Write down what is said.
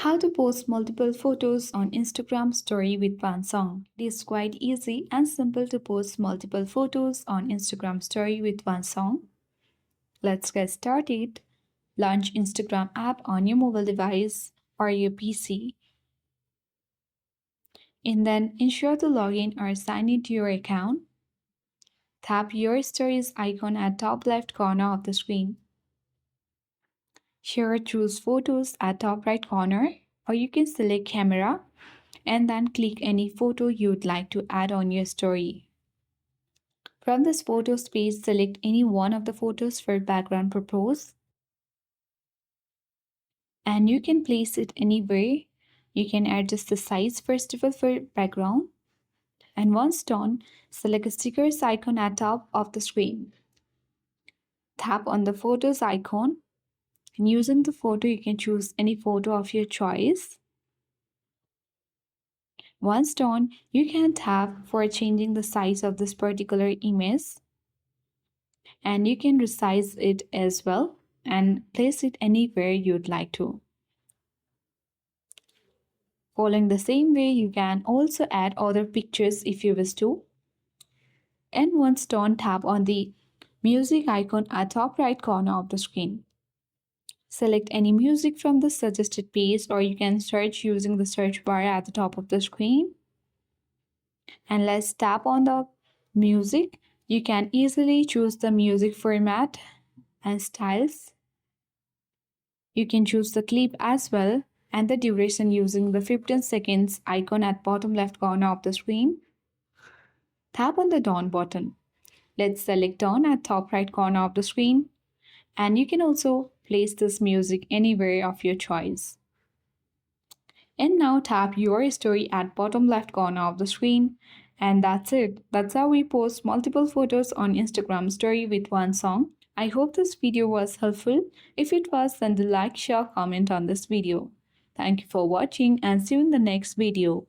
How to post multiple photos on Instagram story with one song. It is quite easy and simple to post multiple photos on Instagram story with one song. Let's get started. Launch Instagram app on your mobile device or your PC. And then ensure to log in or sign into your account. Tap your stories icon at top left corner of the screen. Here choose photos at top right corner, or you can select camera and then click any photo you'd like to add on your story. From this photos page, select any one of the photos for background purpose. And you can place it anywhere. You can adjust the size first of all for background. And once done, select a stickers icon at top of the screen. Tap on the photos icon. And using the photo, you can choose any photo of your choice. Once done, you can tap for changing the size of this particular image. And you can resize it as well and place it anywhere you'd like to. Following the same way, you can also add other pictures if you wish to. And once done, tap on the music icon at top right corner of the screen. Select any music from the suggested page, or you can search using the search bar at the top of the screen. And let's tap on the music. You can easily choose the music format and styles. You can choose the clip as well and the duration using the 15 seconds icon at bottom left corner of the screen. Tap on the Done button. Let's select Done at top right corner of the screen. And you can also place this music anywhere of your choice. And now tap your story at bottom left corner of the screen. And that's it. That's how we post multiple photos on Instagram story with one song. I hope this video was helpful. If it was, then do like, share, comment on this video. Thank you for watching and see you in the next video.